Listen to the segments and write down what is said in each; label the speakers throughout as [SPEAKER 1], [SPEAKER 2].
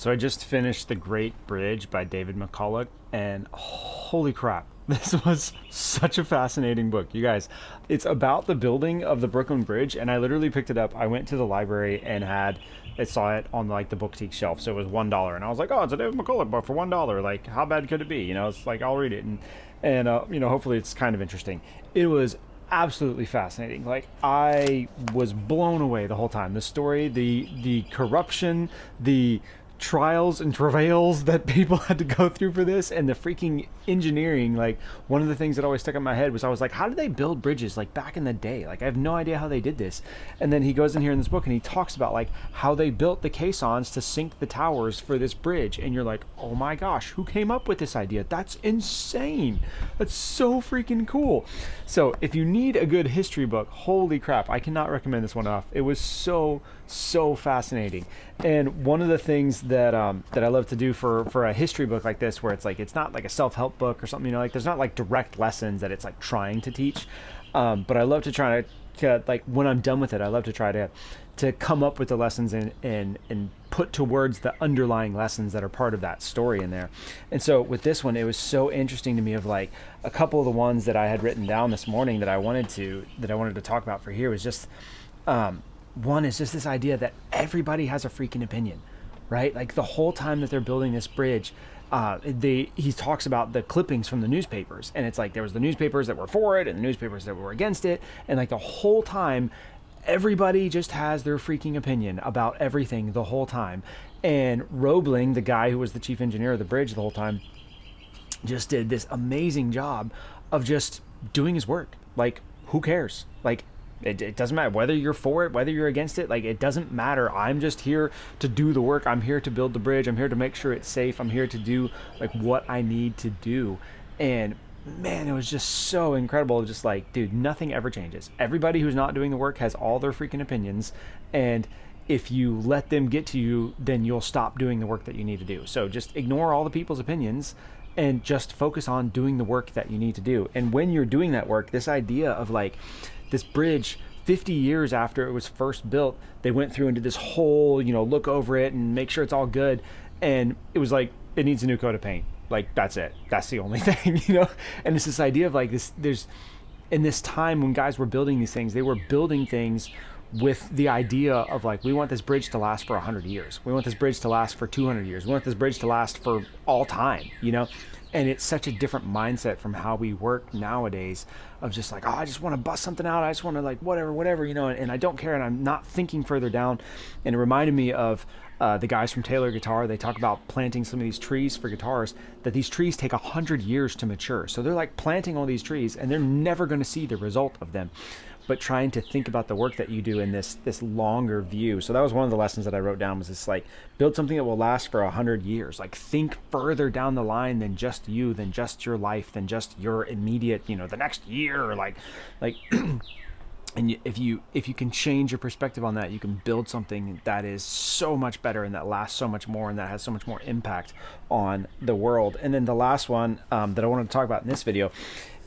[SPEAKER 1] So I just finished The Great Bridge by David McCullough, and holy crap, this was such a fascinating book. You guys, it's about the building of the Brooklyn Bridge, and I literally picked it up. I went to the library and I saw it on like the boutique shelf, so it was $1, and I was like, oh, it's a David McCullough book for $1. Like, how bad could it be? You know, it's like I'll read it, and hopefully it's kind of interesting. It was absolutely fascinating. Like, I was blown away the whole time. The story, the corruption, the trials and travails that people had to go through for this, and the freaking engineering. Like, one of the things that always stuck in my head was, I was like, how did they build bridges like back in the day? Like, I have no idea how they did this. And then he goes in here in this book and he talks about like how they built the caissons to sink the towers for this bridge, and you're like, oh my gosh, who came up with this idea? That's insane. That's so freaking cool. So if you need a good history book, holy crap, I cannot recommend this one enough. It was so fascinating. And one of the things that I love to do for a history book like this, where it's like, it's not like a self-help book or something, you know, like there's not like direct lessons that it's like trying to teach, but I love to try to like, when I'm done with it, I love to try to come up with the lessons and put to words the underlying lessons that are part of that story in there. And so with this one, it was so interesting to me, of like a couple of the ones that I had written down this morning that I wanted to talk about for here was just one is just this idea that everybody has a freaking opinion, right? Like, the whole time that they're building this bridge, he talks about the clippings from the newspapers, and it's like there was the newspapers that were for it and the newspapers that were against it, and like the whole time everybody just has their freaking opinion about everything the whole time. And Roebling, the guy who was the chief engineer of the bridge the whole time, just did this amazing job of just doing his work. Like, who cares? Like, it doesn't matter whether you're for it, whether you're against it. Like, it doesn't matter. I'm just here to do the work. I'm here to build the bridge. I'm here to make sure it's safe. I'm here to do like what I need to do. And man, it was just so incredible. Just like, dude, nothing ever changes. Everybody who's not doing the work has all their freaking opinions. And if you let them get to you, then you'll stop doing the work that you need to do. So just ignore all the people's opinions and just focus on doing the work that you need to do. And when you're doing that work, this idea of like, this bridge, 50 years after it was first built, they went through and did this whole, look over it and make sure it's all good. And it was like, it needs a new coat of paint. Like, that's it. That's the only thing, And it's this idea of like this, in this time when guys were building these things, they were building things with the idea of like, we want this bridge to last for 100 years. We want this bridge to last for 200 years. We want this bridge to last for all time, And it's such a different mindset from how we work nowadays, of just like, oh, I just want to bust something out. I just want to like, whatever, and I don't care. And I'm not thinking further down. And it reminded me of the guys from Taylor Guitar. They talk about planting some of these trees for guitars, that these trees take 100 years to mature. So they're like planting all these trees and they're never going to see the result of them, but trying to think about the work that you do in this longer view. So that was one of the lessons that I wrote down, was this like, build something that will last for 100 years. Like, think further down the line than just you, than just your life, than just your immediate, the next year, like and if you can change your perspective on that, you can build something that is so much better and that lasts so much more and that has so much more impact on the world. And then the last one that I wanted to talk about in this video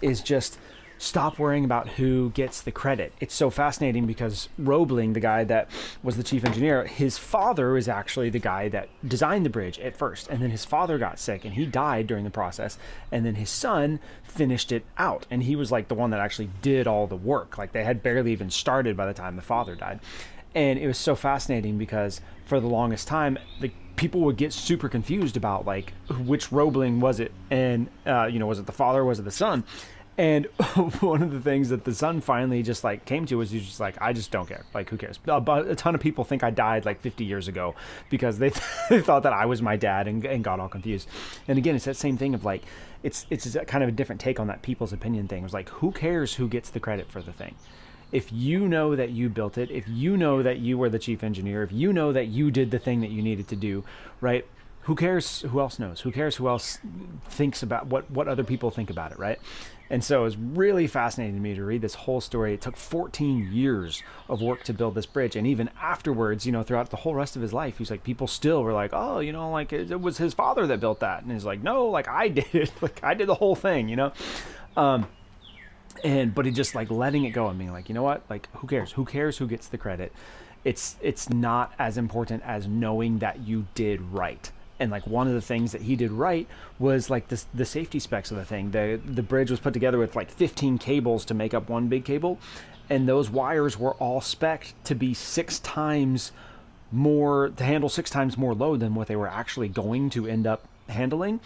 [SPEAKER 1] is just stop worrying about who gets the credit. It's so fascinating because Roebling, the guy that was the chief engineer, his father is actually the guy that designed the bridge at first. And then his father got sick and he died during the process. And then his son finished it out. And he was like the one that actually did all the work. Like, they had barely even started by the time the father died. And it was so fascinating because for the longest time, like, people would get super confused about like, which Roebling was it? And, was it the father? Was it the son? And one of the things that the son finally just like came to was, he's just like, I just don't care. Like, who cares? But a ton of people think I died like 50 years ago because they thought that I was my dad and got all confused. And again, it's that same thing of like, it's kind of a different take on that people's opinion thing. It was like, who cares who gets the credit for the thing? If you know that you built it, if you know that you were the chief engineer, if you know that you did the thing that you needed to do, right? Who cares who else knows? Who cares who else thinks about what other people think about it, right? And so it was really fascinating to me to read this whole story. It took 14 years of work to build this bridge. And even afterwards, throughout the whole rest of his life, he's like, people still were like, oh, like it was his father that built that. And he's like, no, like I did it. Like, I did the whole thing, but he just like letting it go and being like, you know what? Like, who cares? Who cares who gets the credit? it's not as important as knowing that you did right. And like one of the things that he did right was like the safety specs of the thing. The bridge was put together with like 15 cables to make up one big cable, and those wires were all spec'd to be 6 times more, to handle 6 times more load than what they were actually going to end up handling.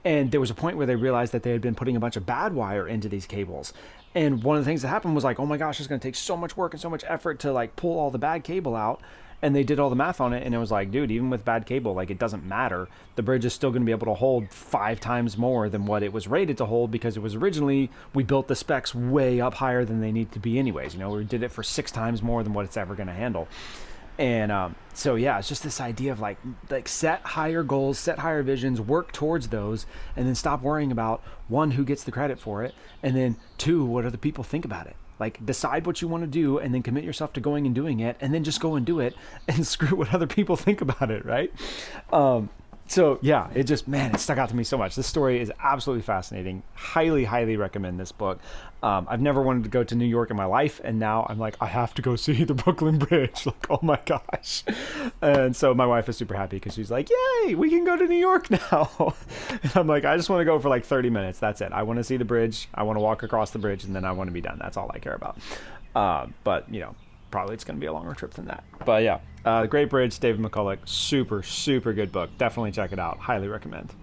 [SPEAKER 1] And there was a point where they realized that they had been putting a bunch of bad wire into these cables. And one of the things that happened was like, oh my gosh, it's going to take so much work and so much effort to like pull all the bad cable out. And they did all the math on it, and it was like, dude, even with bad cable, like, it doesn't matter. The bridge is still going to be able to hold 5 times more than what it was rated to hold, because it was originally, we built the specs way up higher than they need to be anyways. You know, we did it for 6 times more than what it's ever going to handle. And so yeah, it's just this idea of like set higher goals, set higher visions, work towards those, and then stop worrying about, 1, who gets the credit for it, and then 2, what other people think about it. Like, decide what you want to do and then commit yourself to going and doing it, and then just go and do it and screw what other people think about it, right? So yeah, it just, man, it stuck out to me so much. This story is absolutely fascinating. Highly, highly recommend this book. I've never wanted to go to New York in my life, and now I'm like, I have to go see the Brooklyn Bridge. Like, oh my gosh. And so my wife is super happy because she's like, yay, we can go to New York now. And I'm like, I just want to go for like 30 minutes. That's it. I want to see the bridge. I want to walk across the bridge, and then I want to be done. That's all I care about. But, you know, probably it's going to be a longer trip than that. But yeah, Great Bridge, David McCullough, super, super good book. Definitely check it out. Highly recommend.